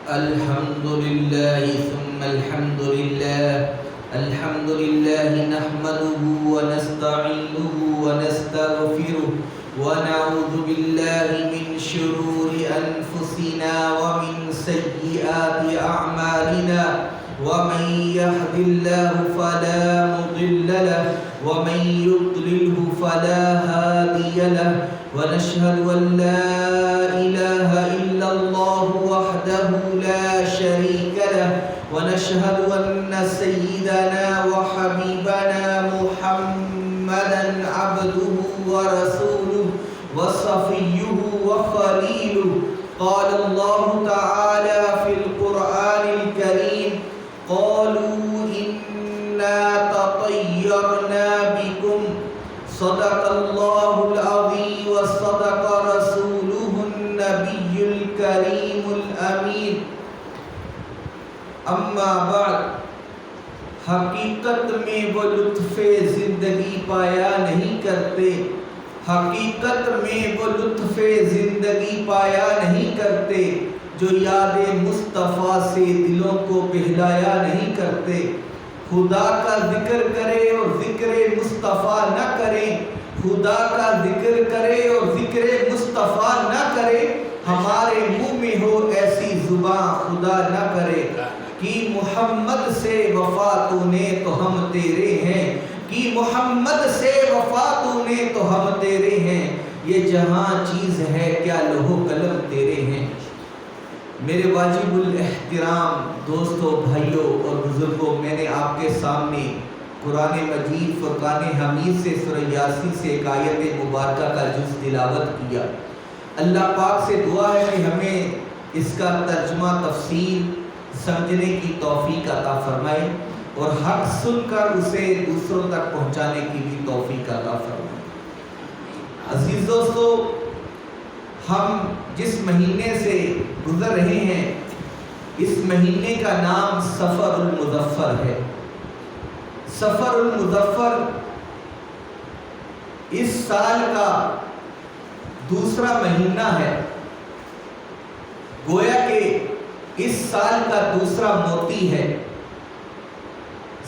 الحمد لله ثم الحمد لله الحمد لله نحمده ونستعينه ونستغفره ونعوذ بالله من شرور أنفسنا ومن سيئات أعمالنا ومن يهد الله فلا مضل له ومن يضلله فلا هادي له ونشهد أن لا إله إلا الله وحده لا شريك له ونشهد أن سيدنا وحبيبنا محمدا عبده ورسوله وصفيه وخليله قال الله تعالى في القرآن الكريم قالوا إنا تطيرنا بكم صدق الله العظيم وصدق رسوله النبي الكريم الأمين اما بعد حقیقت میں وہ لطف زندگی پایا نہیں کرتے حقیقت میں وہ لطف زندگی پایا نہیں کرتے جو یاد مصطفیٰ سے دلوں کو بہلایا نہیں کرتے خدا کا ذکر کرے اور ذکر مصطفیٰ نہ کرے خدا کا ذکر کرے اور ذکر مصطفیٰ نہ کرے ہمارے منہ میں ہو ایسی زبان خدا نہ کرے کہ محمد سے وفا تو نے تو ہم تیرے ہیں کہ محمد سے وفا تو نے تو ہم تیرے ہیں یہ جہاں چیز ہے کیا لوح و قلم تیرے ہیں میرے واجب الاحترام دوستوں بھائیوں اور بزرگوں میں نے آپ کے سامنے قرآن مجید فرقان حمید سے سورہ یاسین سے ایک آیت مبارکہ کا جز تلاوت کیا اللہ پاک سے دعا ہے کہ ہمیں اس کا ترجمہ تفسیر سمجھنے کی توفیق عطا فرمائے اور حق سن کر اسے دوسروں تک پہنچانے کی بھی توفیق عطا فرمائے عزیز دوستو ہم جس مہینے سے گزر رہے ہیں اس مہینے کا نام سفر المظفر ہے سفر المظفر اس سال کا دوسرا مہینہ ہے گویا کہ اس سال کا دوسرا موتی ہے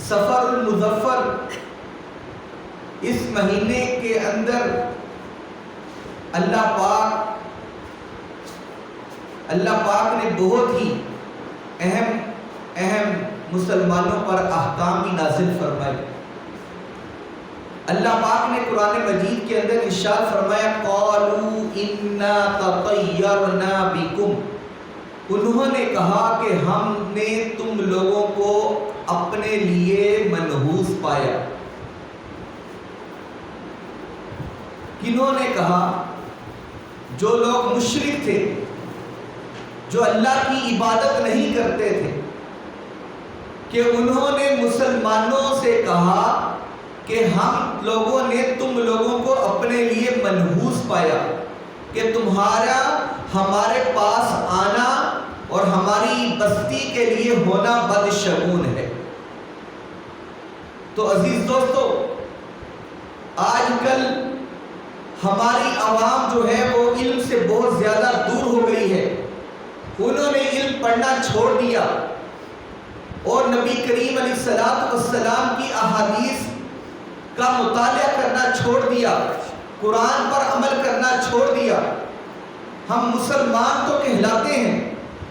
سفر المظفر اس مہینے کے اندر اللہ پاک نے بہت ہی اہم مسلمانوں پر احکام بھی نازل فرمائے اللہ پاک نے قرآن مجید کے اندر ارشاد فرمایا قالوا انا تطیرنا بکم انہوں نے کہا کہ ہم نے تم لوگوں کو اپنے لیے منحوس پایا کنہوں نے کہا جو لوگ مشرک تھے جو اللہ کی عبادت نہیں کرتے تھے کہ انہوں نے مسلمانوں سے کہا کہ ہم لوگوں نے تم لوگوں کو اپنے لیے منحوس پایا کہ تمہارا ہمارے پاس آنا اور ہماری بستی کے لیے ہونا بدشگون ہے تو عزیز دوستو آج کل ہماری عوام جو ہے وہ علم سے بہت زیادہ دور ہو گئی ہے انہوں نے علم پڑھنا چھوڑ دیا اور نبی کریم علیہ السلام کی احادیث کا مطالعہ کرنا چھوڑ دیا قرآن پر عمل کرنا چھوڑ دیا ہم مسلمان تو کہلاتے ہیں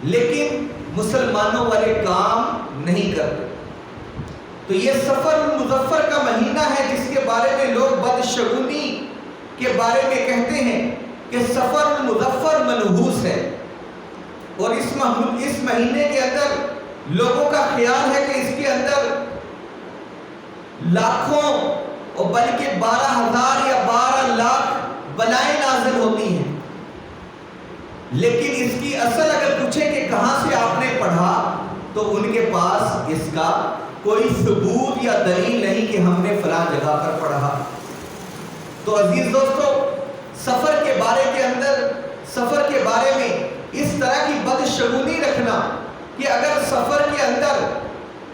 لیکن مسلمانوں والے کام نہیں کرتے تو یہ سفر المظفر کا مہینہ ہے جس کے بارے میں لوگ بدشگونی کے بارے میں کہتے ہیں کہ سفر المظفر منحوس ہے اور اس مہینے کے اندر لوگوں کا خیال ہے کہ اس کے اندر لاکھوں اور بلکہ 12,000 یا 12 لاکھ بلائیں نازل ہوتی ہیں لیکن اس کی اصل اگر پوچھیں کہ کہاں سے آپ نے پڑھا تو ان کے پاس اس کا کوئی ثبوت یا دلیل نہیں کہ ہم نے فلاں جگہ پر پڑھا تو عزیز دوستو سفر کے بارے میں اس طرح کی بدشگونی رکھنا کہ اگر سفر کے اندر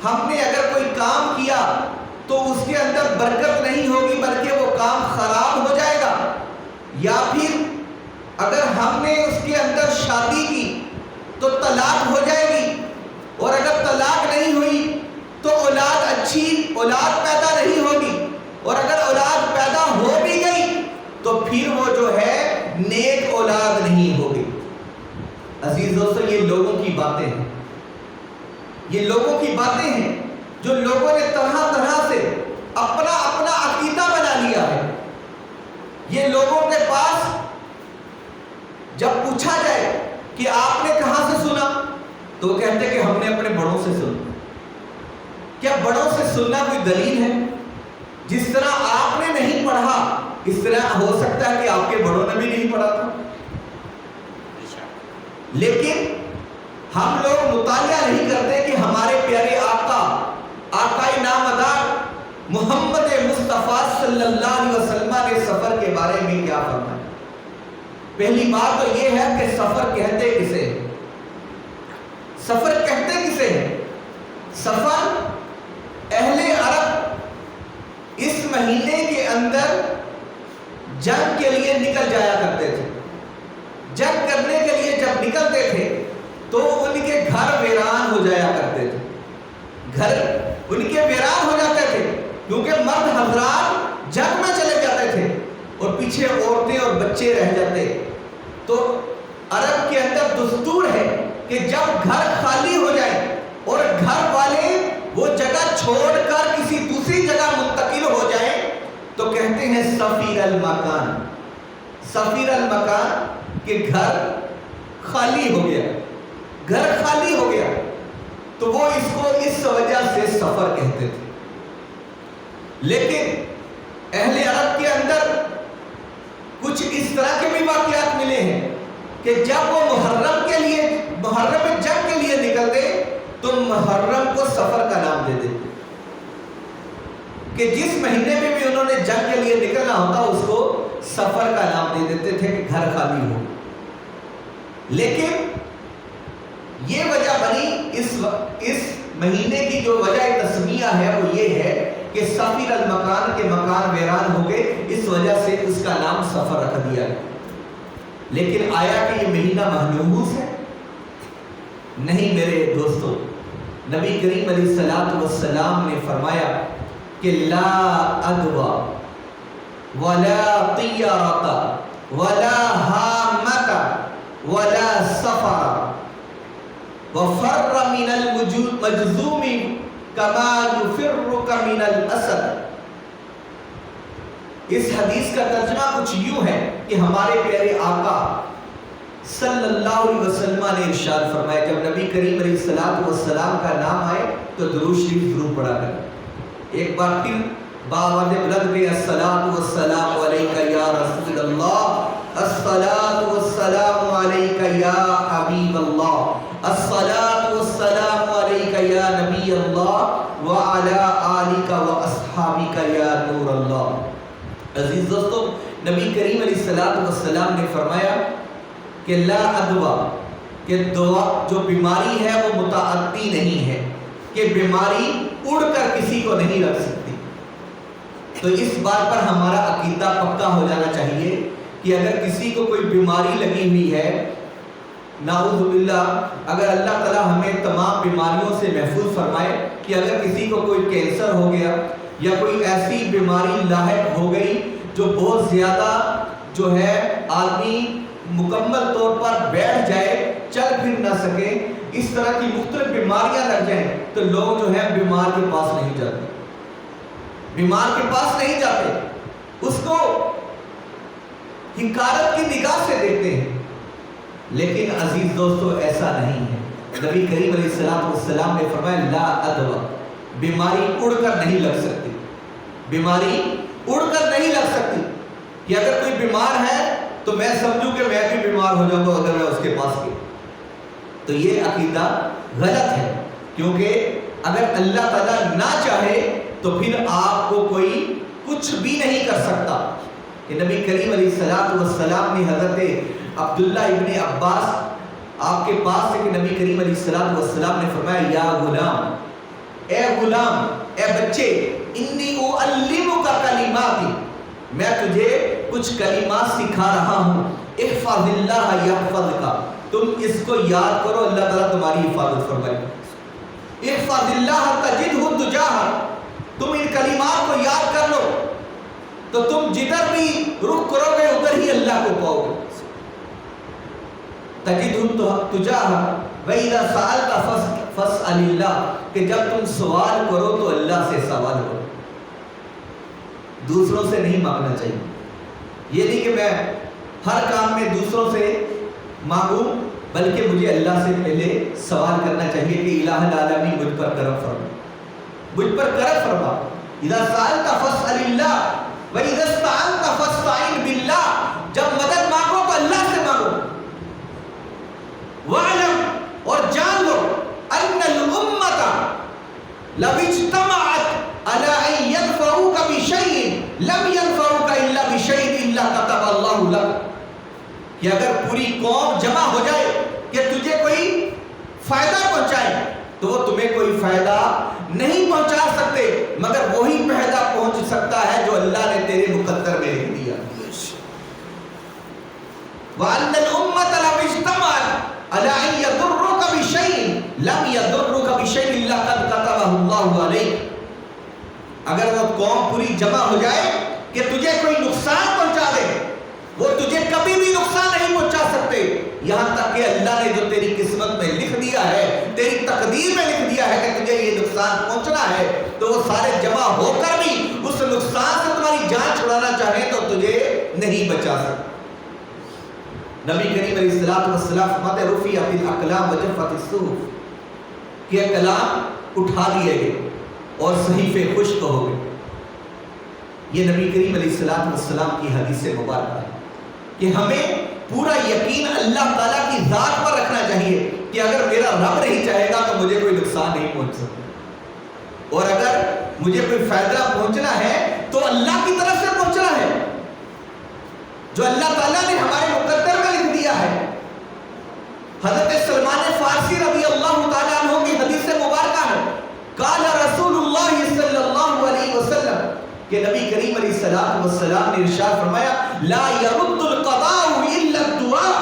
ہم نے اگر کوئی کام کیا تو اس کے اندر برکت نہیں ہوگی بلکہ وہ کام خراب ہو جائے گا یا پھر اگر ہم نے اس کے اندر شادی کی تو طلاق ہو جائے گی عزیز دوستو یہ لوگوں کی باتیں ہیں، یہ لوگوں کی باتیں ہیں جو لوگوں نے طرح طرح سے اپنا اپنا عقیدہ بنا لیا ہے۔ یہ لوگوں کے پاس جب پوچھا جائے کہ آپ نے کہاں سے سنا تو وہ کہتے کہ ہم نے اپنے بڑوں سے سنا۔ کیا بڑوں سے سننا کوئی دلیل ہے؟ جس طرح آپ نے نہیں پڑھا اس طرح ہو سکتا ہے کہ آپ کے بڑوں نے بھی نہیں پڑھا تھا، لیکن ہم لوگ مطالعہ نہیں کرتے کہ ہمارے پیارے آقا آقائے نامدار محمد مصطفیٰ صلی اللہ علیہ وسلم نے سفر کے بارے میں کیا فرمایا۔ پہلی بات تو یہ ہے کہ سفر کہتے کسے ہیں؟ سفر کہتے کسے ہیں؟ سفر اہل عرب اس مہینے کے اندر جنگ کے لیے نکل جایا کرتے تھے۔ جنگ کرنے کے لیے جب نکلتے تھے تو ان کے گھر ویران ہو جایا کرتے تھے، گھر ان کے ویران ہو جاتے تھے، کیونکہ مرد حضرات جنگ میں چلے جاتے تھے اور پیچھے عورتیں اور بچے رہ جاتے۔ تو عرب کے اندر دستور ہے کہ جب گھر خالی ہو جائے اور گھر والے وہ جگہ چھوڑ کر کسی دوسری جگہ منتقل ہو جائیں تو کہتے ہیں سفیر المکان، سفیر المکان، کہ گھر خالی ہو گیا، گھر خالی ہو گیا۔ تو وہ اس کو اس وجہ سے سفر کہتے تھے۔ لیکن اہل عرب کے اندر کچھ اس طرح کے بھی واقعات ملے ہیں کہ جب وہ محرم کے لیے، محرم جنگ کے لیے نکلتے تو محرم کو سفر کا نام دے دیتے، کہ جس مہینے میں بھی انہوں نے جنگ کے لیے نکلنا ہوتا اس کو سفر کا نام دے دیتے تھے کہ گھر خالی ہو۔ لیکن یہ وجہ بنی اس مہینے کی جو وجہ تسمیہ ہے وہ یہ ہے کہ سفیر المکان کے مکان ویران ہو گئے، اس وجہ سے اس کا نام سفر رکھ دیا گیا۔ لیکن آیا کہ یہ مہینہ محنوس ہے؟ نہیں میرے دوستو، نبی کریم علیہ السلام نے فرمایا کہ لا ادوا ولا طیارۃ ولا حامۃ ولا سفر وفر من المجذوم کما یفرک من الاسد۔ اس حدیث کا ترجمہ کچھ یوں ہے کہ ہمارے پیارے آقا صلی اللہ علیہ وسلم نے ارشاد فرمایا جب نبی کریم علیہ السلام کا نام آئے تو درود شریف ضرور پڑھا کریں۔ ایک بار پھر باوجہ بلند کے الصلاۃ والسلام علیک یا رسول اللہ، الصلاۃ والسلام علیک یا حبیب اللہ، الصلاۃ والسلام علیک یا نبی اللہ وعلی آلک واصحابک یا نور اللہ۔ عزیز دوستو، نبی کریم علیہ السلام نے فرمایا کہ لا ادوا، کہ دوا جو بیماری ہے وہ متعدی نہیں ہے، کہ بیماری اڑ کر کسی کو نہیں رکھ سکتی۔ تو اس بات پر ہمارا عقیدہ پکا ہو جانا چاہیے کہ اگر کسی کو کوئی بیماری لگی ہوئی ہے، نعوذ باللہ، اگر اللہ تعالیٰ ہمیں تمام بیماریوں سے محفوظ فرمائے کہ اگر کسی کو کوئی کینسر ہو گیا یا کوئی ایسی بیماری لاحق ہو گئی جو بہت زیادہ جو ہے آدمی مکمل طور پر بیٹھ جائے، چل پھر نہ سکے، اس طرح کی مختلف بیماریاں لگ جائیں تو لوگ جو ہے بیمار کے پاس نہیں جاتے، بیمار کے پاس نہیں جاتے، اس کو حقارت کی نگاہ سے دیکھتے ہیں۔ لیکن عزیز دوستو ایسا نہیں ہے۔ نبی کریم علیہ السلام نے فرمایا لا ادوا، بیماری اڑ کر نہیں لگ سکتی، بیماری اڑ کر نہیں لگ سکتی، کہ اگر کوئی بیمار ہے تو میں سمجھوں کہ میں بھی بیمار ہو جاؤں گا اگر میں اس کے پاس گیا، تو یہ عقیدہ غلط ہے، کیونکہ اگر اللہ تعالیٰ نہ چاہے تو پھر آپ کو کوئی کچھ بھی نہیں کر سکتا۔ کہ نبی کریم علیہ السلام نے حضرت عبداللہ ابن عباس آپ کے پاس سے کہ نبی کریم علیہ السلام نے فرمایا یا غلام، اے غلام، اے بچے، انی اعلمک کلمات، میں تجھے کچھ کلمات سکھا رہا ہوں، احفظ اللہ یحفظک، تم اس کو یاد کرو اللہ تعالیٰ تمہاری حفاظت فرمائے۔ احفظ اللہ تجدہ تجاہک، تم ان کلمات کو یاد کر لو تو تم جدھر بھی رخ کرو گے ادھر ہی اللہ کو پاؤ گے۔ تجدہ تجاہک وَإِذَا سَأَلْتَ فَاسْأَلِ اللَّهِ کہ جب تم سوال کرو تو اللہ سے سوال کرو، دوسروں سے نہیں مانگنا چاہیے. یہ نہیں کہ میں ہر کام میں دوسروں سے مانگوں، بلکہ مجھے اللہ سے پہلے سوال کرنا چاہیے کہ الہ العالمین مجھ پر کرم فرما، مجھ پر کرم فرما. اذا سألت فاسأل اللہ واذا استعنت فاستعن باللہ، جب مدد مانگو تو اللہ سے مانگو. وَاعْلَمْ اور جان لو ان الامۃ لو اجتمعت علی ان ينفعوک بشیء لم ينفعوک الا بشیء الا كتب اللہ لک، کہ اگر پوری قوم جمع ہو جائے کہ تجھے کوئی فائدہ پہنچائے تو وہ تمہیں کوئی فائدہ نہیں پہنچا سکتے مگر وہی فائدہ پہنچ سکتا ہے جو اللہ نے تیرے مقدر میں لکھ دیا. وَأَنَّ الْأُمَّةَ لَوْ اجْتَمَعَتْ عَلَىٰ أَن يَضُرُّوكَ بِشَيْءٍ لَمْ يَضُرُّوكَ بِشَيْءٍ إِلَّا قَدْ كَتَبَهُ اللَّهُ عَلَيْكَ. اگر وہ قوم پوری جمع ہو جائے کہ تجھے کوئی نقصان پہنچا دے، وہ تجھے کبھی بھی نقصان نہیں پہنچا سکتے یہاں تک کہ اللہ نے جو تیری قسمت میں لکھ دیا ہے، تیری تقدیر میں لکھ دیا ہے کہ تجھے یہ نقصان پہنچنا ہے، تو وہ سارے جمع ہو کر بھی اس نقصان سے تمہاری جان چھڑانا چاہیں تو تجھے نہیں بچا سکتے. نبی کریم علیہ الصلوۃ والسلام فرماتے ہیں رفعت الاقلام وجفت الصحف، کہ کلام اٹھا دیے گئے اور صحیفے خشک ہو گئے. یہ نبی کریم علیہ الصلوۃ والسلام کی حدیث مبارکہ ہے کہ ہمیں پورا یقین اللہ تعالیٰ کی ذات پر رکھنا چاہیے کہ اگر میرا رب نہیں چاہے گا تو مجھے کوئی نقصان نہیں پہنچ سکتا، اور اگر مجھے کوئی فائدہ پہنچنا ہے تو اللہ کی طرف سے پہنچنا ہے جو اللہ تعالیٰ نے ہمارے مقدر میں لکھ دیا ہے. حضرت سلمان فارسی رضی اللہ تعالیٰ عنہ کی حدیث مبارکہ ہے قال رسول اللہ صلی اللہ علیہ وسلم کہ نبی کریم علیہ الصلوۃ والسلام نے ارشاد فرمایا لا يرد القضاء الا الدعاء،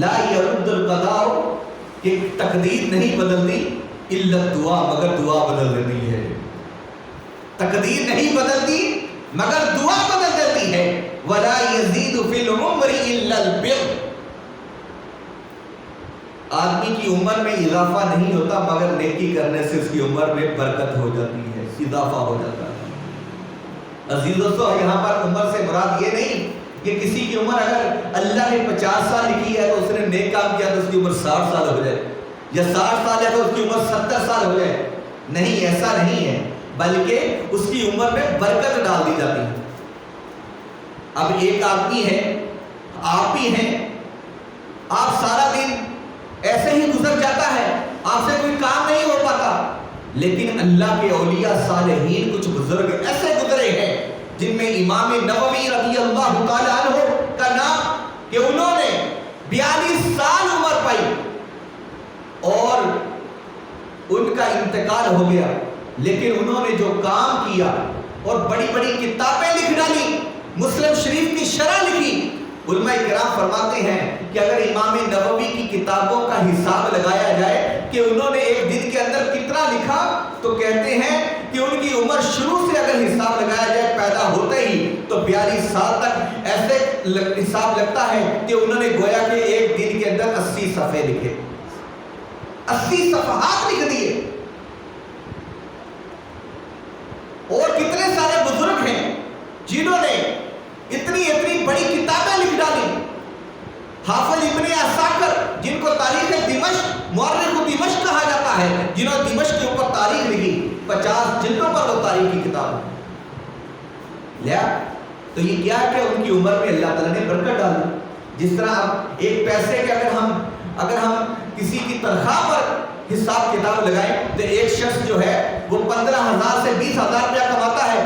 لا يرد القضاء کہ تقدیر نہیں بدلتی الا الدعاء مگر دعا بدل دیتی ہے. تقدیر نہیں بدلتی مگر دعا بدل دیتی ہے. ولا يزيد في العمر الا البر، آدمی کی عمر میں اضافہ نہیں ہوتا مگر نیکی کرنے سے اس کی عمر میں برکت ہو جاتی ہے، اضافہ ہو جاتا ہے. عزیز دوستو، یہاں پر عمر سے مراد یہ نہیں کہ کسی کی عمر اگر اللہ نے 50 سال لکھی ہے تو اس نے نیک کام کیا تو اس کی عمر 60 سال ہو جائے، یا 60 سال ہے تو اس کی عمر 70 سال ہو جائے. نہیں، ایسا نہیں ہے، بلکہ اس کی عمر میں برکت ڈال دی جاتی ہے. اب ایک آدمی ہے، آپ بھی ہیں، آپ سارا دن ایسے ہی گزر جاتا ہے، آپ سے کوئی کام نہیں ہو پاتا، لیکن اللہ کے اولیاء صالحین کچھ بزرگ ایسے گزرے ہیں جن میں امام نووی رضی اللہ تعالیٰ عنہ کا نام کہ انہوں نے 42 سال عمر پائی اور ان کا انتقال ہو گیا، لیکن انہوں نے جو کام کیا اور بڑی بڑی کتابیں لکھ ڈالی، مسلم شریف کی شرح لکھی. علماء کرام فرماتے ہیں کہ اگر امام نووی کی کتابوں کا حساب لگایا جائے کہ انہوں نے ایک دن کے اندر کتنا لکھا تو کہتے ہیں کہ ان کی عمر شروع سے اگر حساب لگایا جائے پیدا ہوتے ہی تو 42 سال تک ایسے حساب لگتا ہے کہ انہوں نے گویا کہ ایک دن کے اندر 80 صفحے لکھے، 80 صفحات لکھ دیے. اور کتنے سارے بزرگ ہیں جنہوں نے اتنی بڑی کتابیں لکھ ڈالی. حافظ ابن عساکر جن کو تاریخ دمشق، مورخ دمشق کہا جاتا ہے، جنہوں نے دمشق کے اوپر تاریخ لکھی، 50 جلدوں پر وہ تاریخ کی کتاب لیا. تو یہ کیا ہے کہ ان کی عمر میں اللہ تعالیٰ نے برکت ڈالی. جس طرح اب ایک پیسے کے اگر ہم کسی کی تنخواہ پر حساب کتاب لگائیں تو ایک شخص جو ہے وہ 15,000 سے 20,000 روپیہ کماتا ہے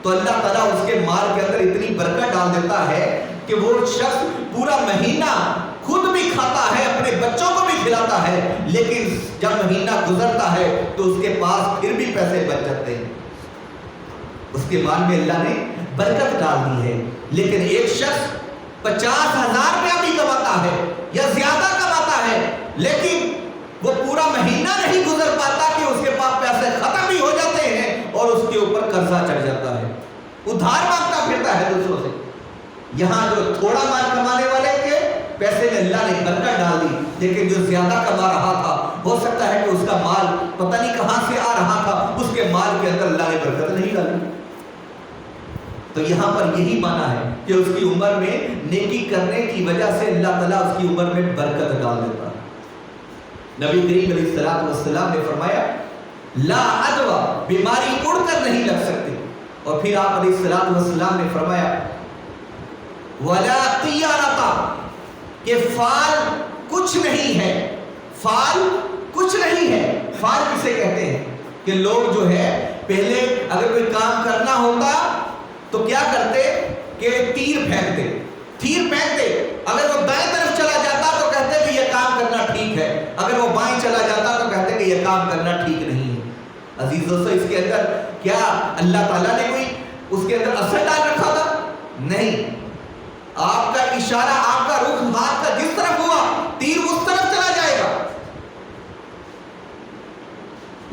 تو اللہ تعالیٰ اس کے مال کے اندر اتنی برکت ڈال دیتا ہے کہ وہ شخص پورا مہینہ خود بھی کھاتا ہے، اپنے بچوں کو بھی کھلاتا ہے، لیکن جب مہینہ گزرتا ہے تو اس کے پاس پھر بھی پیسے بچ جاتے ہیں. اس کے مال میں اللہ نے برکت ڈال دی ہے. لیکن ایک شخص 50,000 روپیہ بھی کماتا ہے یا زیادہ کماتا ہے لیکن وہ پورا مہینہ نہیں گزر پاتا کہ اس کے پاس پیسے ختم بھی ہو جاتے ہیں اور اس کے اوپر قرضہ چڑھ جاتا ہے، ادھار مانگتا پھرتا ہے دوسروں سے. یہاں جو تھوڑا مال کمانے والے کے پیسے میں اللہ نے برکت ڈال دی، لیکن جو زیادہ کما رہا تھا ہو سکتا ہے کہ اس کا مال پتہ نہیں کہاں سے آ رہا تھا، اس کے مال کے اندر اللہ نے برکت نہیں ڈالی۔ تو یہاں پر یہی معنی ہے کہ اس کی عمر میں نیکی کرنے کی وجہ سے اللہ تعالیٰ اس کی عمر میں برکت ڈال دیتا ہے۔ نبی کریم علیہ السلام نے فرمایا لا عدوہ، بیماری اڑ کر نہیں لگ سکتی۔ اور پھر آپ علیہ السلام نے فرمایا ولا طیارتا، کہ فال کچھ نہیں ہے، فال کچھ نہیں ہے۔ فال کسے کہتے ہیں کہ لوگ جو ہے پہلے اگر کوئی کام کرنا ہوتا تو کیا کرتے کہ تیر پھینکتے، تیر پھینکتے، اگر وہ دائیں طرف چلا جاتا تو کہتے کہ یہ کام کرنا ٹھیک ہے، اگر وہ بائیں چلا جاتا تو کہتے کہ یہ کام کرنا ٹھیک نہیں ہے۔ عزیز دوستو، اس کے اندر کیا اللہ تعالیٰ نے کوئی اس کے اندر اثر ڈال رکھا تھا؟ نہیں، آپ کا اشارہ، آپ کا رخ ہاتھ کا جس طرف ہوا تیر اس طرف چلا جائے گا۔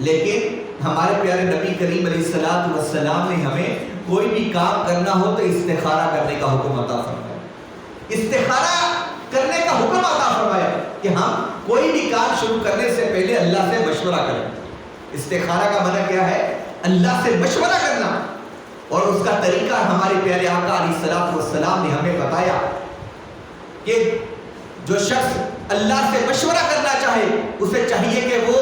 لیکن ہمارے پیارے نبی کریم علیہ السلام نے ہمیں کوئی بھی کام کرنا ہو تو استخارہ کرنے کا حکم عطا فرمایا، استخارہ کرنے کا حکم عطا فرمایا کہ ہم کوئی بھی کام شروع کرنے سے پہلے اللہ سے مشورہ کریں۔ استخارہ کا معنی کیا ہے؟ اللہ سے مشورہ کرنا، اور اس کا طریقہ ہمارے پیارے آقا علیہ السلام نے ہمیں بتایا کہ جو شخص اللہ سے مشورہ کرنا چاہے اسے چاہیے کہ وہ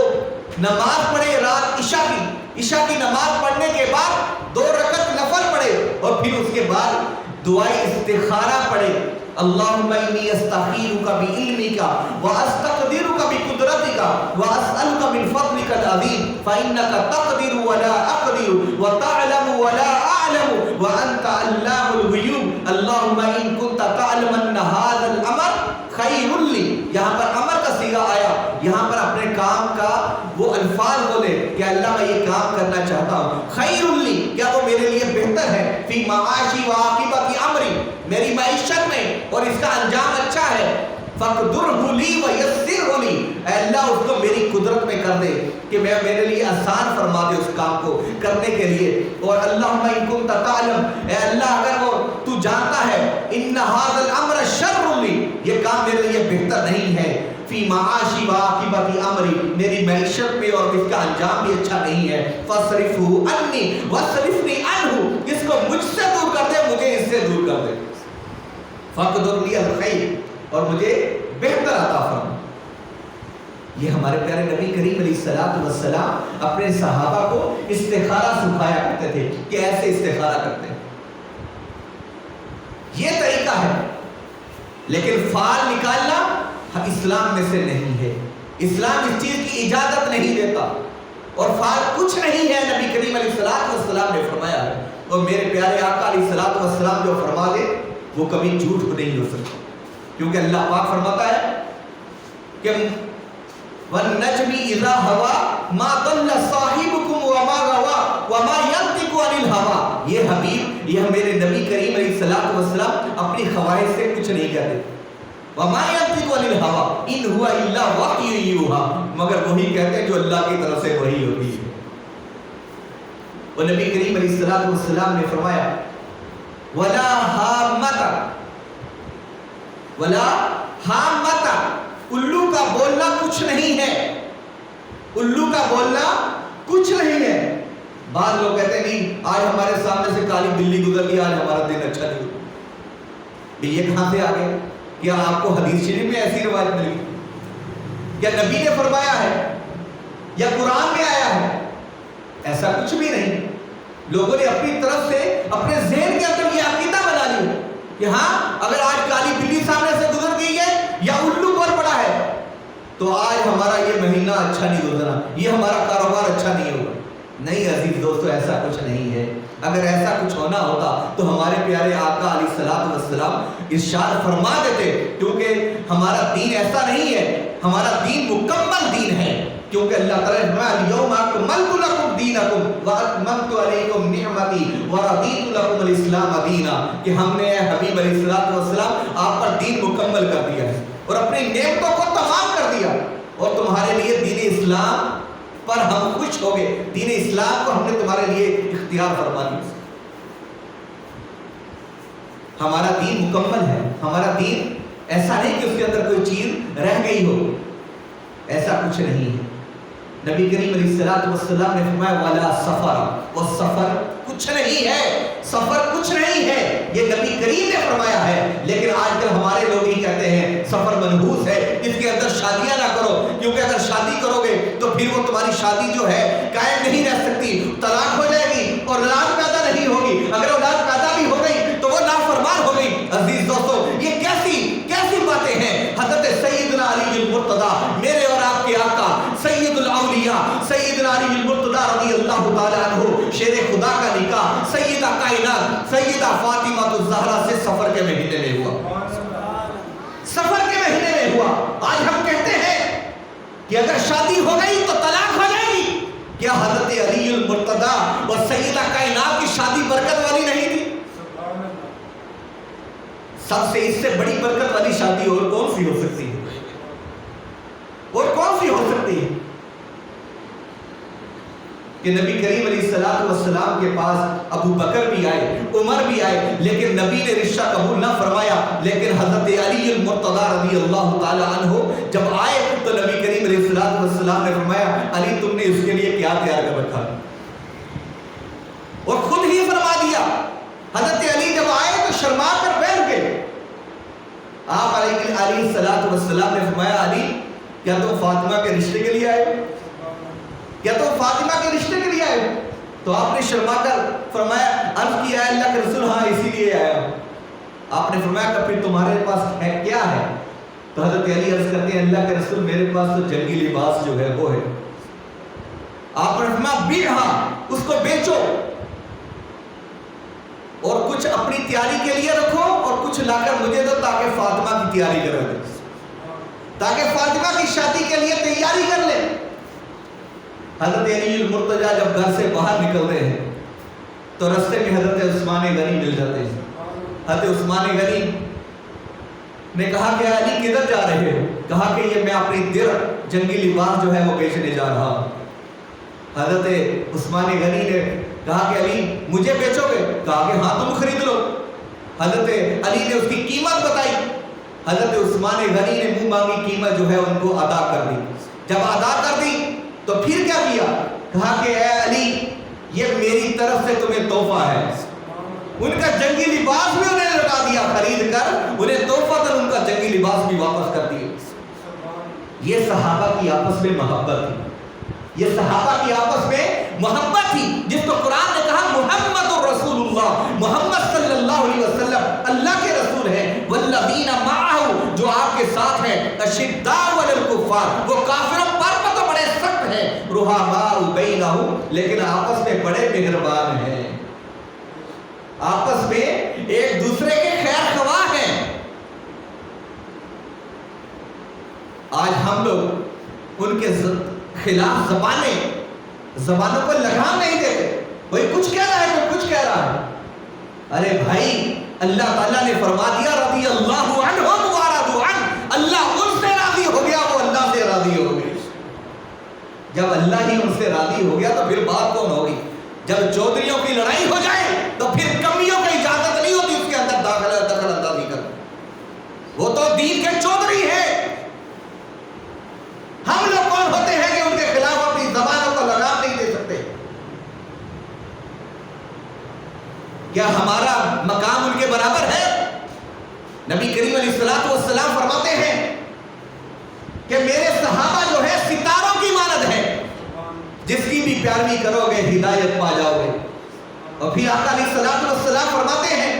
نماز پڑھے رات عشاء کی نماز پڑھنے کے بعد 2 رکعت نفل پڑھے، اور پھر اس کے بعد دعائے استخارہ پڑھے۔ اللہم انی استخیرک بعلمک واستقدرک بقدرتک واسألک من فضلک العظیم فإنک تقدر ولا اقدر وتعلم ولا اعلم وانت علام الغیوب اللہم ان کنت تعلم ان ھذا الامر خیر لی۔ یہاں پر امر کا صیغہ آیا، یہاں پر اپنے کام کا وہ الفاظ بولے کہ اللہ میں یہ کام کرنا چاہتا ہوں، خیر لی، کیا وہ میرے لیے بہتر ہے، فی معاشی و عاقبت امری، میری معیشت میں اور اس کا انجام اچھا ہے، فقدرہ لی و یسرہ لی، اے اللہ اس کو میری قدرت میں کر دے کہ میرے لیے آسان فرما دے اس کام کو کرنے کے لیے۔ اور اللہم ان کنت تعلم، اے اللہ اگر وہ تو جانتا ہے ان ھذا الامر شر لی، یہ کام میرے لیے بہتر نہیں ہے، فی معاشی و عاقبت امری، میری معیشت میں اور اس کا انجام بھی اچھا نہیں ہے، فاصرفہ عنی واصرفنی عنہ، اس کو مجھ سے دور کر دے مجھے اس سے دور کر دے، فقدر لی الخیر، اور مجھے بہتر عطا فرما۔ یہ ہمارے پیارے نبی کریم علیہ السلام اپنے صحابہ کو استخارہ سکھایا کرتے تھے کہ ایسے استخارہ کرتے ہیں، یہ طریقہ ہے۔ لیکن فال نکالنا اسلام میں سے نہیں ہے، اسلام اس چیز کی اجازت نہیں دیتا، اور فال کچھ نہیں ہے، نبی کریم علیہ السلام نے فرمایا ہے، اور میرے پیارے آقا علیہ السلام جو فرما دے وہ کبھی جھوٹ نہیں ہو سکتا، کیونکہ اللہ پاک فرماتا ہے کہ وَالنَّجْمِ إِذَا هَوَى مَا ضَلَّ صَاحِبُكُمْ وَمَا غَوَى وَمَا يَنطِقُ عَنِ الْهَوَى۔ یہ حبیب، یہ میرے نبی کریم علیہ السلام اپنی خواہش سے کچھ نہیں کہتے، وَمَا يَنطِقُ عَنِ الْهَوَى إِنْ هُوَ إِلَّا وَحْيٌ يُوحَىٰ، مگر وہی کہتے ہیں جو اللہ کی طرف سے وحی ہوتی ہے۔ اور نبی کریم علیہ السلام نے فرمایا وَلَا هَامَّةَ، وَلَا هَامَّةَ، الو کا بولنا کچھ نہیں ہے، الو کا بولنا کچھ نہیں ہے۔ بعض لوگ کہتے ہیں نہیں آج ہمارے سامنے سے کالی بلی گزر گئی، آج ہمارا دن اچھا نہیں ہوا۔ یہ کہاں سے آ گئے؟ کیا آپ کو حدیث شریف میں ایسی روایت ملی؟ یا نبی نے فرمایا ہے یا قرآن میں آیا ہے؟ ایسا کچھ بھی نہیں۔ لوگوں نے اپنی طرف سے اپنے ذہن کے اندر یہ عقیدہ بنا لی کہ ہاں اگر آج کالی بلی سامنے سے گزر گئی ہے یا الو بول پڑا ہے تو آج ہمارا یہ مہینہ اچھا نہیں گزرا، یہ ہمارا کاروبار اچھا نہیں ہوگا۔ نہیں عزیز دوستو، ایسا کچھ نہیں ہے۔ اگر ایسا کچھ ہونا ہوتا تو ہمارے پیارے آقا علیہ السلام ارشاد فرما دیتے، کیونکہ ہمارا دین ایسا نہیں ہے، ہمارا دین مکمل دین ہے، کیونکہ اللہ تعالیٰ نے فرمایا اليوم اکملت لکم دینکم واتممت علیکم نعمتی ورضیت لکم الاسلام دینا، کہ ہم نے حبیب علیہ السلام آپ پر دین مکمل کر دیا ہے اور اپنی نعمتوں کو تمام کر دیا، اور تمہارے لیے دین اسلام پر ہم خوش ہو گئے، دین اسلام کو ہم نے تمہارے لیے اختیار فرما دیا۔ ہمارا دین مکمل ہے، ہمارا دین ایسا نہیں کہ اس کے اندر کوئی چیز رہ گئی ہو، ایسا کچھ نہیں ہے۔ نبی کریم علیہ السلام نے فرمایا والا سفر، وہ سفر کچھ نہیں ہے، سفر کچھ نہیں ہے، یہ نبی کریم نے فرمایا ہے۔ لیکن آج کل ہمارے لوگ ہی کہتے ہیں سفر منحوس ہے، اس کے اندر شادیاں نہ کرو، کیونکہ اگر شادی کرو گے تو پھر وہ تمہاری شادی جو ہے قائم نہیں رہ سکتی، طلاق ہو جائے گی اور اولاد پیدا نہیں ہوگی، اگر اولاد پیدا بھی ہو گئی تو وہ نافرمان ہو گئی۔ عزیز دوستو، یہ کیسی باتیں ہیں؟ حضرت سیدنا علی المرتضی، میرے اور آپ کے آقا سید الاولیاء سیدنا علی المرتضی رضی اللہ تعالیٰ عنہ، شیر خدا کا نکاح سیدہ کائنات سیدہ فاطمہ الزہرا سے سفر کے مہینے میں ہوا، سفر کے مہینے میں ہوا۔ آج ہم کہتے ہیں کہ اگر شادی ہو گئی تو طلاق ہو جائے گی، کیا حضرت علی المرتضی اور سیدہ کائنات کی شادی برکت والی نہیں تھی؟ سب سے اس سے بڑی برکت والی شادی اور کون سی ہو سکتی ہے؟ اور کون سی ہو سکتی ہے کہ نبی کریم علیہ السلام کے پاس ابو بکر بھی آئے، عمر بھی آئے، لیکن نبی نے رشتہ قبول نہ فرمایا، لیکن حضرت علی المرتضی رضی اللہ تعالی عنہ جب آئے تو نبی کریم علیہ السلام نے فرمایا علی تم نے اس کے لیے کیا تیار کر رکھا، اور خود ہی فرما دیا۔ حضرت علی جب آئے تو شرما کر بیٹھ گئے۔ آپ علیہ السلام نے فرمایا علی کیا تم فاطمہ کے رشتے کے لیے آئے؟ کیا تم فاطمہ کے رشتے کے لیے آئے؟ تو آپ نے شرما کر فرمایا عرض کیا اللہ کے رسول ہاں اسی لیے آیا ہوں۔ آپ نے فرمایا کہ پھر تمہارے پاس ہے کیا ہے؟ تو حضرت علی عرض کرتے ہیں اللہ کے رسول میرے پاس تو جنگی لباس جو ہے وہ ہے۔ آپ نے فرمایا بیعھا، اس کو بیچو اور کچھ اپنی تیاری کے لیے رکھو اور کچھ لا کر مجھے دو تاکہ فاطمہ کی تیاری کر دے، تاکہ فاطمہ کی شادی کے لیے تیاری کر لے۔ حضرت علی المرتضی جب گھر سے باہر نکل رہے ہیں تو رستے میں حضرت عثمان غنی مل جاتے ہیں۔ حضرت عثمان غنی نے کہا کہ علی کدھر جا رہے ہو؟ کہا کہ یہ میں اپنی درع جنگی لباس جو ہے وہ بیچنے جا رہا ہوں۔ حضرت عثمان غنی نے کہا کہ علی مجھے بیچو گے؟ کہا کہ ہاں تم خرید لو۔ حضرت علی نے اس کی قیمت بتائی، حضرت عثمان غنی نے منہ مانگی قیمت جو ہے ان کو ادا کر دی۔ جب ادا کر دی تو پھر کیا کیا؟ کہا کہ اے علی یہ میری طرف سے تمہیں تحفہ ہے۔ ان کا جنگی لباس بھی انہیں لگا دیا خرید کر، انہیں تحفہ تر ان کا جنگی لباس بھی واپس کر دیا۔ یہ صحابہ کی آپس میں محبت تھی، یہ صحابہ کی آپس میں محبت تھی جس کو قرآن نے کہا محمد رسول اللہ، محمد صلی اللہ علیہ وسلم اللہ کے رسول ہیں۔ والذین معہ، جو آپ کے ساتھ ہیں، اشداء علی الکفار، وہ کافروں پر تو بڑے سخت ہیں، رحماء بینہم، لیکن آپس میں بڑے مہربان ہیں، آپس میں ایک دوسرے کے خیر خواہ ہیں۔ آج ہم لوگ ان کے خلاف زبانوں پر لگام نہیں دیتے، کوئی کچھ کہہ رہا ہے کوئی کچھ کہہ رہا ہے۔ ارے بھائی اللہ تعالیٰ نے فرما دیا رضی اللہ عنہم ورضوا عنہ، اللہ ان سے راضی ہو گیا، وہ اللہ سے راضی ہو گئے۔ جب اللہ ہی ان سے راضی ہو گیا تو پھر بات کون ہوگی؟ جب چودھریوں کی لڑائی ہو جائے تو پھر کمیوں کی اجازت نہیں ہوتی اس کے اندر دخل اندازی کر، وہ تو دین کے چودھری ہیں۔ ہم لوگ کون ہوتے ہیں کہ ان کے خلاف اپنی زبانوں کو لگام نہیں دے سکتے؟ کیا ہمارا مقام ان کے برابر ہے؟ نبی کریم علیہ السلام فرماتے ہیں کہ میرے صحابہ جو ہے ستاروں کی مانند ہے، جس کی بھی پیروی کرو گے ہدایت پا جاؤ گے۔ اور پھر آقا علیہ السلام فرماتے ہیں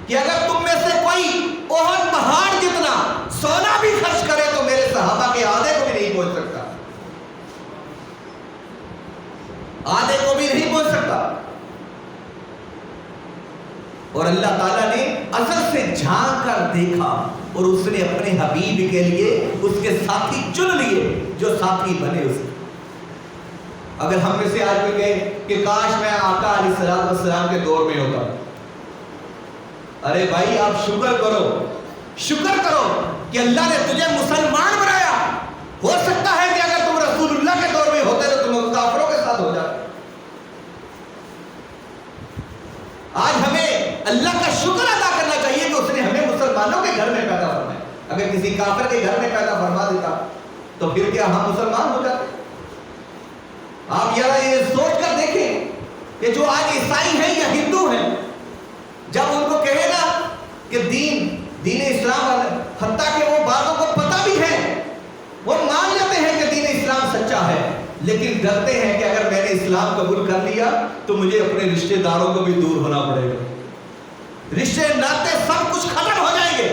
کہ اگر تم میں سے کوئی احد پہاڑ جتنا سونا بھی خرچ کرے تو میرے صحابہ کے آدھے کو بھی نہیں پہنچ سکتا، آدھے کو بھی نہیں پہنچ سکتا۔ اور اللہ تعالیٰ نے اصل سے جھانک کر دیکھا اور اس نے اپنے حبیب کے لیے اس کے ساتھی چن لیے جو ساتھی بنے اس کے۔ اگر ہم میں سے آج بھی کہیں کہ کاش میں آقا علیہ السلام کے دور میں ہوتا، ارے بھائی آپ شکر کرو کہ اللہ نے تجھے مسلمان بنایا۔ ہو سکتا ہے کہ اگر تم رسول اللہ کے دور میں ہوتے تو تم کافروں کے ساتھ ہو جاتے۔ آج ہمیں اللہ کا شکر ادا کرنا چاہیے کہ اس نے ہمیں مسلمانوں کے گھر میں پیدا اگر کسی کافر کے گھر میں پیدا فرما دیتا تو پھر کیا ہم مسلمان ہو جاتے؟ آپ یہ سوچ کر دیکھیں کہ جو آج عیسائی ہیں یا ہندو ہیں، جب ان کو کہے نا کہ دین اسلام، حتیٰ کہ وہ بعضوں کو پتہ بھی ہے، وہ مان لیتے ہیں کہ دین اسلام سچا ہے، لیکن ڈرتے ہیں کہ اگر میں نے اسلام قبول کر لیا تو مجھے اپنے رشتہ داروں کو بھی دور ہونا پڑے گا، رشتے ناطے سب کچھ ختم ہو جائیں گے،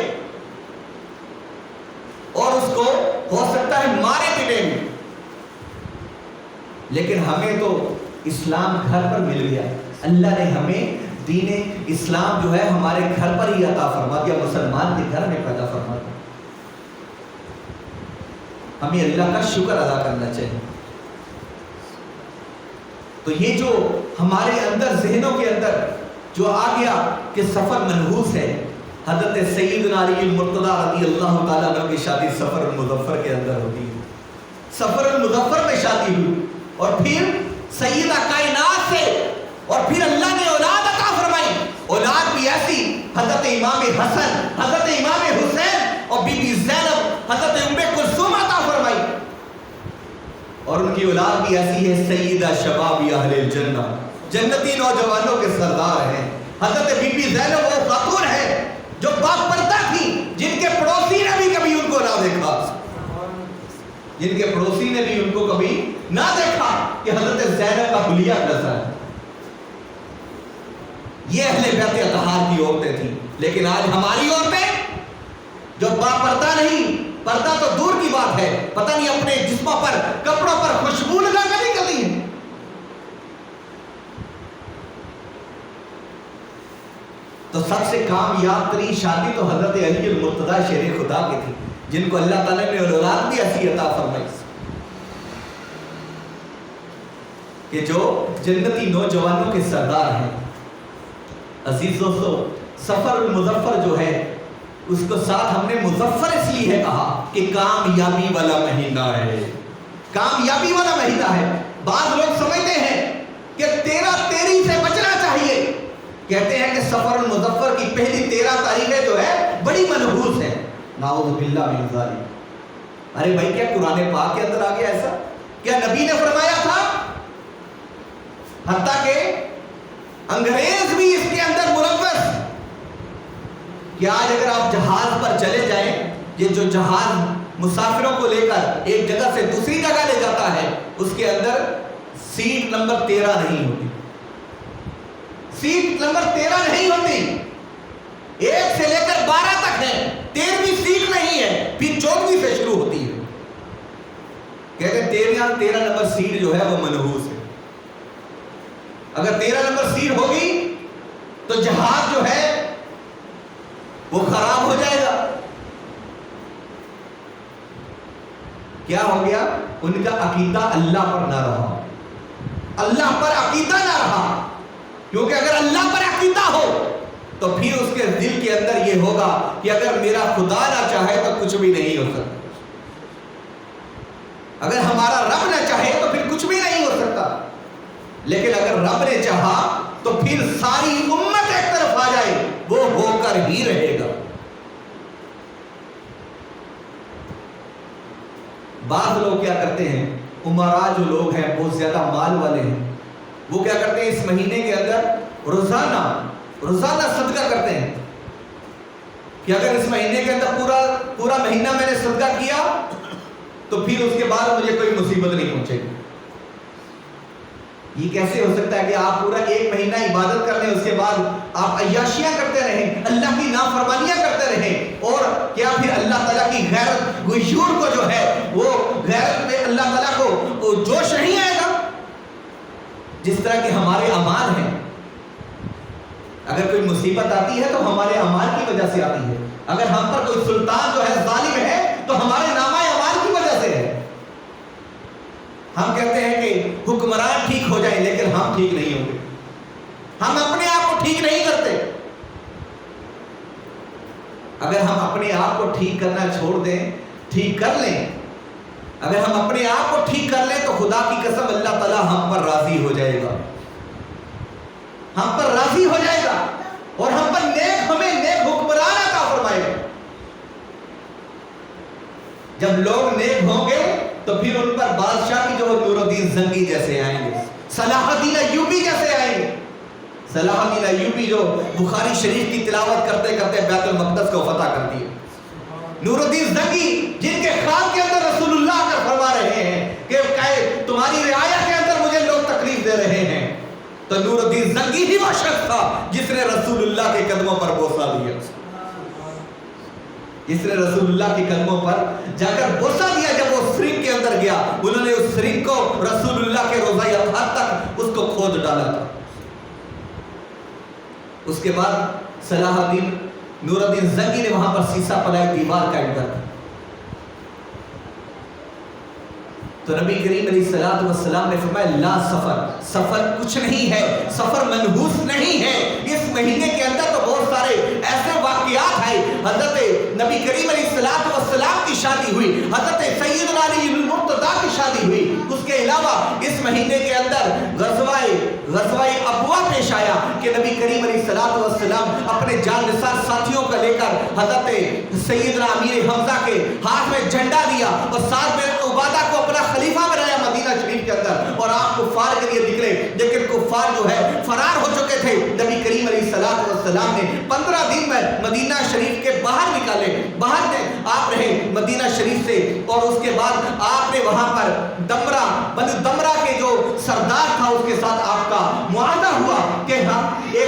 اور اس کو ہو سکتا ہے مارے پیٹے بھی۔ لیکن ہمیں تو اسلام گھر پر مل گیا، اللہ نے ہمیں دین اسلام جو ہے ہمارے گھر پر ہی عطا فرما دیا، مسلمان کے گھر میں پیدا فرما دیا۔ ہمیں اللہ کا شکر ادا کرنا چاہیے۔ تو یہ جو ہمارے اندر ذہنوں کے اندر جو آ گیا کہ سفر منحوس ہے، حضرت سیدنا علی المرتضی رضی اللہ تعالیٰ عنہ کی شادی سفر المظفر کے اندر ہوتی ہے، سفر المظفر میں شادی ہوئی، اور پھر سیدہ کائنات سے، اور پھر اللہ نے اولاد عطا فرمائی، اولاد بھی ایسی، حضرت امام حسن، حضرت امام حسین اور بی بی زینب، حضرت ام کلثوم عطا فرمائی، اور ان کی اولاد بھی ایسی ہے سیدہ شباب اہل الجنہ، جنتی نوجوانوں کے سردار ہیں۔ حضرت بی بی زینب وہ خاتون ہے جو باپ پردہ تھی، جن کے پڑوسی نے بھی کبھی ان کو نہ دیکھا، جن کے پڑوسی نے بھی ان کو کبھی نہ دیکھا کہ حضرت زینب کا حلیہ کیسا ہے۔ یہ اہل بیت اطہار کی عورتیں تھیں، لیکن آج ہماری عورتیں جو پردہ نہیں، پردہ تو دور کی بات ہے، پتہ نہیں اپنے جسموں پر، کپڑوں پر خوشبو لگا کر نکلتی ہیں۔ تو سب سے کامیاب ترین شادی تو حضرت علی المرتضی شیر خدا کی تھی، جن کو اللہ تعالیٰ نے اولاد بھی ایسی عطا فرمائی کہ جو جنتی نوجوانوں کے سردار ہیں۔ عزیز دوستو، سفر المظفر جو ہے اس کو ساتھ ہم نے مظفر اس لیے کہا کہ کامیابی والا مہینہ ہے، کامیابی والا مہینہ ہے۔ بعض لوگ سمجھتے ہیں کہ 13 سے بچنا چاہیے، کہتے ہیں کہ سفر المظفر کی پہلی 13 تاریخیں جو ہے بڑی منحوس ہے، نعوذ باللہ من ذالک۔ ارے بھائی، کیا قرآن پاک کے اندر آ گیا ایسا؟ کیا نبی نے فرمایا تھا؟ حتیٰ کہ انگریز بھی اس کے اندر ملوث، کہ آج اگر آپ جہاز پر چلے جائیں، یہ جو جہاز مسافروں کو لے کر ایک جگہ سے دوسری جگہ لے جاتا ہے، اس کے اندر سیٹ نمبر 13 نہیں ہوتی، سیٹ نمبر 13 نہیں ہوتی، 1 سے لے کر 12 تک ہے، 13ویں سیٹ نہیں ہے، پھر 14ویں سے شروع ہوتی ہے۔ کہتے ہیں 13 نمبر سیٹ جو ہے وہ منحوس ہے، اگر 13 نمبر سیٹ ہوگی تو جہاز جو ہے وہ خراب ہو جائے گا۔ کیا ہو گیا؟ ان کا عقیدہ اللہ پر نہ رہا، اللہ پر عقیدہ نہ رہا، کیونکہ اگر اللہ پر عقیدہ ہو تو پھر اس کے دل کے اندر یہ ہوگا کہ اگر میرا خدا نہ چاہے تو کچھ بھی نہیں ہو سکتا، اگر ہمارا رب نہ چاہے تو پھر کچھ بھی نہیں ہو سکتا، لیکن اگر رب نے چاہا تو پھر ساری امت ایک طرف آ جائے، وہ ہو کر ہی رہے گا۔ بعض لوگ کیا کرتے ہیں، عمراء جو لوگ ہیں، بہت زیادہ مال والے ہیں، وہ کیا کرتے ہیں، اس مہینے کے اندر روزانہ صدقہ کرتے ہیں کہ اگر اس مہینے کے اندر پورا مہینہ میں نے صدقہ کیا تو پھر اس کے بعد مجھے کوئی مصیبت نہیں پہنچے گی۔ یہ کیسے ہو سکتا ہے کہ آپ پورا 1 مہینہ عبادت کر لیں، اس کے بعد آپ عیاشیاں کرتے رہیں، اللہ کی نافرمانیاں کرتے رہیں، اور کیا پھر اللہ تعالیٰ کی غیرت غیور کو جو ہے وہ غیرت میں اللہ تعالیٰ کو جوش نہیں آئے گا؟ جس طرح کہ ہمارے اعمال ہیں، اگر کوئی مصیبت آتی ہے تو ہمارے اعمال کی وجہ سے آتی ہے، اگر ہم پر کوئی سلطان جو ہے ظالم ہے تو ہمارے نامہ اعمال کی وجہ سے ہے۔ ہم کہتے ہیں کہ حکمران ٹھیک ہو جائیں، لیکن ہم ٹھیک نہیں ہوں گے، ہم اپنے آپ کو ٹھیک نہیں کرتے۔ اگر ہم اپنے آپ کو ٹھیک کرنا چھوڑ دیں، ٹھیک کر لیں، اگر ہم اپنے آپ کو ٹھیک کر لیں تو خدا کی قسم اللہ تعالیٰ ہم پر راضی ہو جائے گا، ہم پر راضی ہو جائے گا، اور ہم پر ہمیں نیک حکمران عطا فرمائے گا۔ جب لوگ نیک ہوں گے تو پھر ان پر بادشاہ بھی جو نور الدین زنگی جیسے آئیں گے، صلاح الدین ایوبی جیسے آئیں گے. صلاح الدین ایوبی جو بخاری شریف کی تلاوت کرتے کرتے بیت المقدس کو فتح کر دیا. نور الدین زنگی جن کے خواب کے اندر رسول اللہ اگر فرما رہے ہیں کہ تمہاری رعایا کے اندر مجھے لوگ تکلیف دے رہے ہیں، تو نور الدین زنگی ہی وہ شخص تھا جس نے رسول اللہ کے قدموں پر بوسہ دیا، جس نے رسول اللہ کے قدموں پر جا کر بوسہ دیا. جب وہ سرنگ کے اندر گیا، انہوں نے اس سرنگ کو رسول اللہ کے روضہ اطہر تک اس کو کھود ڈالا تھا. اس کے بعد صلاح الدین نور الدین زنگی نے وہاں پر سیسا پلائی دیوار قائم کر دی. تو نبی کریم علیہ الصلوۃ والسلام نے فرمایا لا سفر، سفر کچھ نہیں ہے، سفر منحوس نہیں ہے. اس مہینے کے اندر تو بہت سارے ایسے واقعات ہیں. حضرت نبی کریم علیہ الصلوۃ والسلام کی شادی ہوئی، حضرت سیدنا علی المرتضیٰ کی شادی ہوئی. اس کے علاوہ اس مہینے کے اندر غزوہ ابوا پیش آیا کہ نبی کریم علیہ الصلوۃ والسلام اپنے جان نثار ساتھیوں کو لے کر حضرت سیدنا امیر حمزہ کے ہاتھ میں جھنڈا دیا اور سعد بن عبادہ کو اپنا خلیفہ بنایا مدینہ شریف کے اندر، اور آپ کفار کے لیے نکلے. لیکن کفار جو ہے فرار ہو چکے تھے. نبی کریم علیہ الصلوۃ والسلام نے 15 دن میں مدینہ شریف کے باہر نکالے. باہر آپ رہے مدینہ شریف سے، اور اس کے بعد آپ نے وہاں پر دمرہ بنو دمرہ کے جو سردار تھا اس کے ساتھ آپ کا معاہدہ ہوا کہ ہم ایک